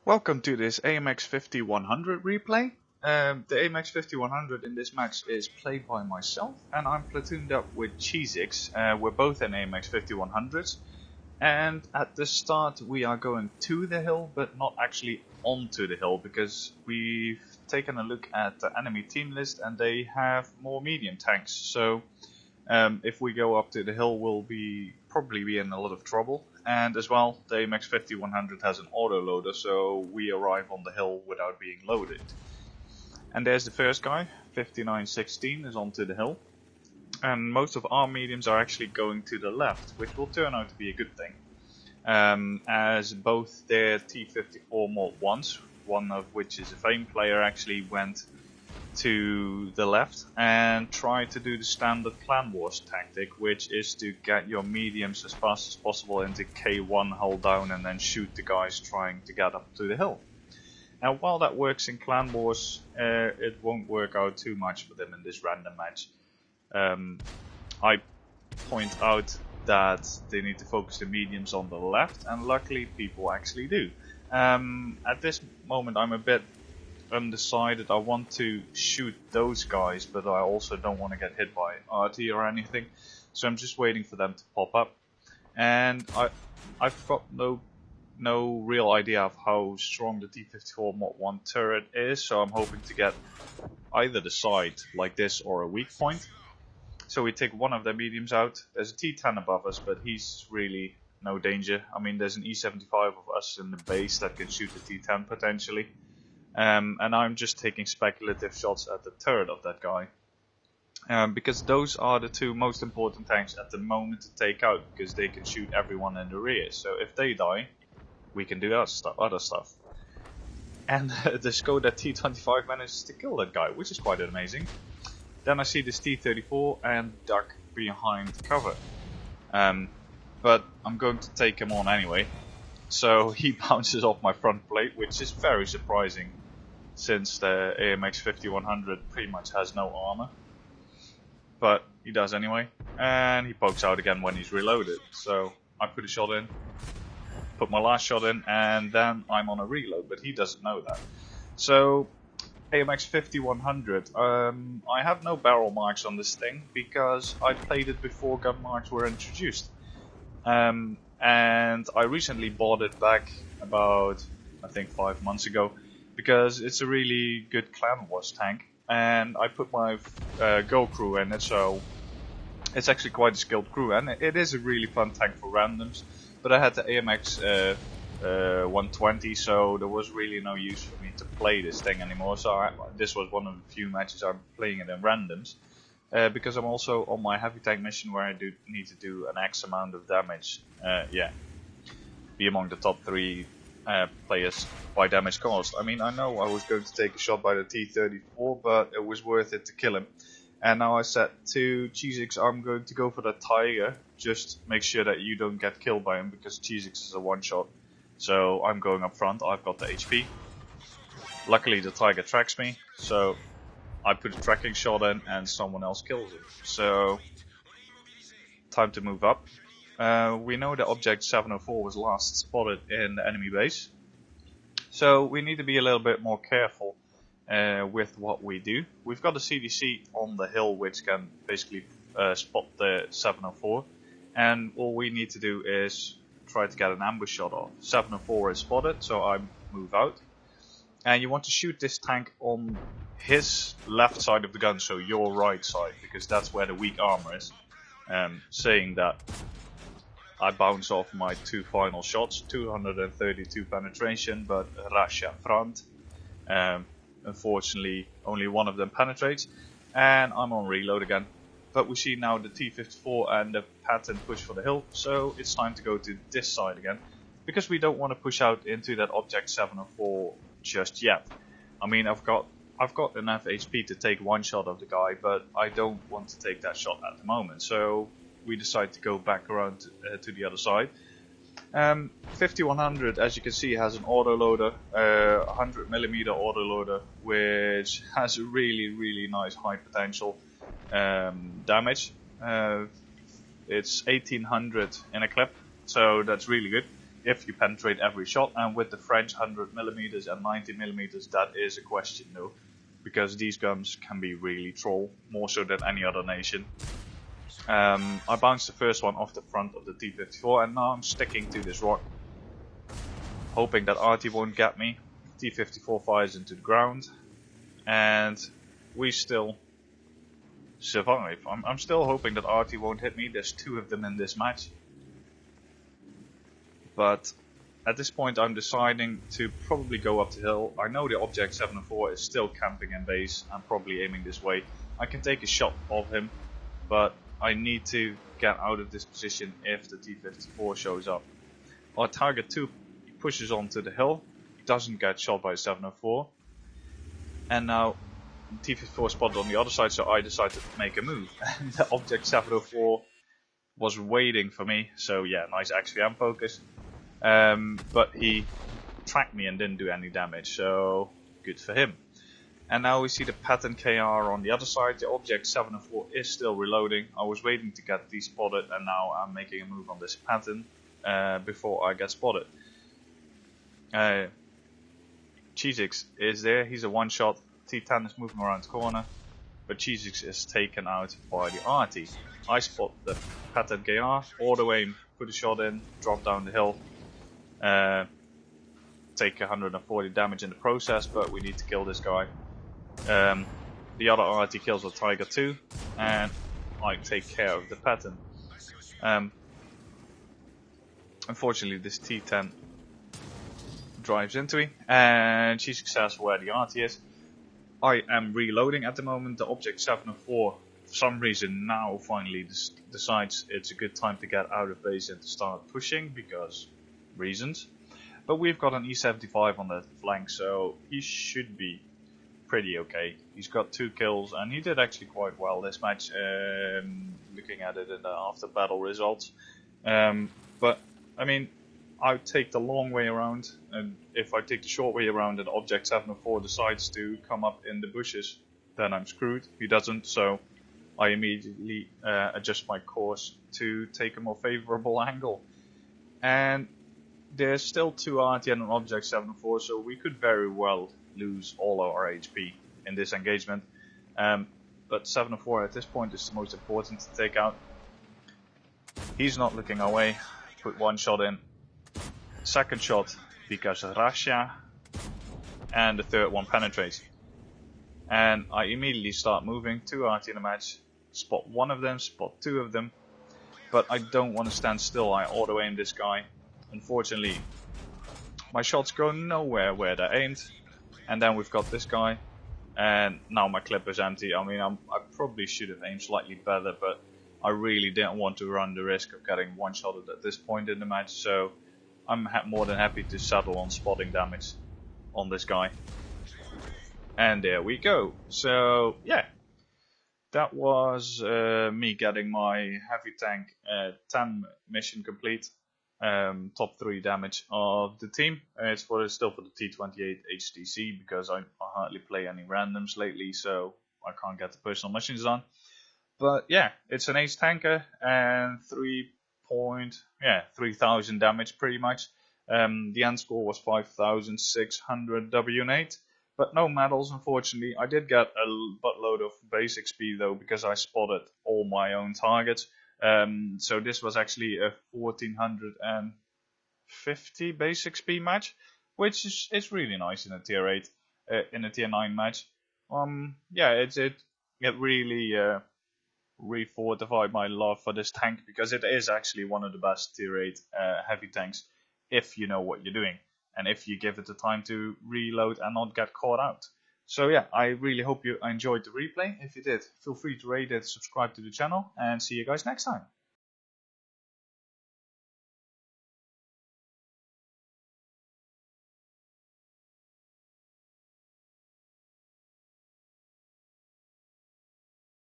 Welcome to this AMX 5100 replay. The AMX 5100 in this match is played by myself, and I'm platooned up with Cheesix. We're both in AMX 5100s, and at the start we are going to the hill, but not actually onto the hill, because we've taken a look at the enemy team list and they have more medium tanks. So if we go up to the hill, we'll probably be in a lot of trouble. And as well, the AMX 5100 has an autoloader, so we arrive on the hill without being loaded. And there's the first guy, 5916, is onto the hill. And most of our mediums are actually going to the left, which will turn out to be a good thing. As both their T-54 Mod 1s, one of which is a Fame player, actually went to the left and try to do the standard Clan Wars tactic, which is to get your mediums as fast as possible into K1, hold down, and then shoot the guys trying to get up to the hill. And while that works in Clan Wars, it won't work out too much for them in this random match. I point out that they need to focus the mediums on the left, and luckily people actually do. At this moment I'm a bit undecided. I want to shoot those guys, but I also don't want to get hit by RT or anything, so I'm just waiting for them to pop up. And I've got no real idea of how strong the T-54 Mod 1 turret is, so I'm hoping to get either the side like this or a weak point. So we take one of their mediums out. There's a T-10 above us, but he's really no danger. I mean, there's an E-75 of us in the base that can shoot the T-10 potentially. And I'm just taking speculative shots at the turret of that guy. Because those are the two most important tanks at the moment to take out, because they can shoot everyone in the rear. So if they die, we can do other stuff. And the Skoda T-25 manages to kill that guy, which is quite amazing. Then I see this T-34 and duck behind cover. But I'm going to take him on anyway. So he bounces off my front plate, which is very surprising, since the AMX 5100 pretty much has no armor. But he does anyway, and he pokes out again when he's reloaded. So I put a shot in, put my last shot in, and then I'm on a reload, but he doesn't know that. So AMX 5100, I have no barrel marks on this thing, because I played it before gun marks were introduced. And I recently bought it back about, I think, 5 months ago, because it's a really good Clan Wars tank, and I put my Go crew in it, so it's actually quite a skilled crew, and it is a really fun tank for randoms. But I had the AMX 120, so there was really no use for me to play this thing anymore, so this was one of the few matches I'm playing it in randoms. Because I'm also on my heavy tank mission where I do need to do an X amount of damage, be among the top 3 players by damage caused. I mean, I know I was going to take a shot by the T-34, but it was worth it to kill him. And now I said to Cheesix, I'm going to go for the Tiger, just make sure that you don't get killed by him, because Cheesix is a one-shot. So I'm going up front, I've got the HP. Luckily the Tiger tracks me, so I put a tracking shot in and someone else kills him. So, time to move up. We know that object 704 was last spotted in the enemy base. So we need to be a little bit more careful with what we do. We've got a CDC on the hill which can basically spot the 704. And all we need to do is try to get an ambush shot off. 704 is spotted, so I move out. And you want to shoot this tank on his left side of the gun, so your right side, because that's where the weak armor is. Saying that, I bounce off my 2 final shots, 232 penetration, but Russia front. Unfortunately, only one of them penetrates, and I'm on reload again. But we see now the T-54 and the Patton push for the hill, so it's time to go to this side again, because we don't want to push out into that object 704 just yet. I mean, I've got enough HP to take one shot of the guy, but I don't want to take that shot at the moment. So we decide to go back around to the other side. 5100, as you can see, has an autoloader, 100mm autoloader, which has a really nice high potential damage. It's 1800 in a clip, so that's really good. if you penetrate every shot, and with the French 100mm and 90mm, that is a question though, because these guns can be really troll, more so than any other nation. I bounced the first one off the front of the T-54, and now I'm sticking to this rock, hoping that RT won't get me. T-54 fires into the ground, and we still survive. I'm still hoping that RT won't hit me. There's 2 of them in this match. But at this point I'm deciding to probably go up the hill. I know the Object 704 is still camping in base. I'm probably aiming this way. I can take a shot of him, but I need to get out of this position if the T-54 shows up. Our target 2 pushes onto the hill, doesn't get shot by the 704, and now T-54 spotted on the other side, so I decided to make a move. And the Object 704 was waiting for me, so yeah, nice XVM focus. But he tracked me and didn't do any damage, so good for him. And now we see the Patton KR on the other side. The Object 704 is still reloading. I was waiting to get despotted, and now I'm making a move on this Patton before I get spotted. Cheezix is there, he's a one-shot. T10 is moving around the corner, but Cheezix is taken out by the RT. I spot the Patton KR, auto aim, put a shot in, drop down the hill, take 140 damage in the process, but we need to kill this guy. The other RT kills the Tiger 2, and I take care of the Patton. Unfortunately, this T10 drives into me, and she success where the RT is. I am reloading at the moment. The Object 704, for some reason, now finally decides it's a good time to get out of base and to start pushing, because reasons. But we've got an E75 on the flank, so he should be pretty okay. He's got 2 kills, and he did actually quite well this match, looking at it in the after battle results. But I mean, I take the long way around, and if I take the short way around and Object 704 decides to come up in the bushes, then I'm screwed. He doesn't, so I immediately adjust my course to take a more favorable angle. And there's still 2 RT and an Object 704, so we could very well lose all our HP in this engagement. But 704 at this point is the most important to take out. He's not looking our way. Put 1 shot in. Second shot because of Russia, and the third one penetrates. And I immediately start moving. 2 RT in the match. Spot 1 of them, spot 2 of them. But I don't want to stand still. I auto aim this guy. Unfortunately, my shots go nowhere where they're aimed. And then we've got this guy, and now my clip is empty. I mean, I probably should have aimed slightly better, but I really didn't want to run the risk of getting one-shotted at this point in the match, so I'm more than happy to settle on spotting damage on this guy. And there we go. So yeah, that was me getting my heavy tank 10 mission complete. Top 3 damage of the team. It's still for the T28 HTC, because I hardly play any randoms lately, so I can't get the personal missions done. But yeah, it's an ace tanker and 3,000 damage pretty much. The end score was 5,600 WN8, but no medals unfortunately. I did get a buttload of base XP though, because I spotted all my own targets. So this was actually a 1450 base XP match, which is really nice in a tier 8, in a tier 9 match. Yeah, it really re-fortified my love for this tank, because it is actually one of the best tier 8 heavy tanks, if you know what you're doing, and if you give it the time to reload and not get caught out. So yeah, I really hope you enjoyed the replay. If you did, feel free to rate it, subscribe to the channel, and see you guys next time.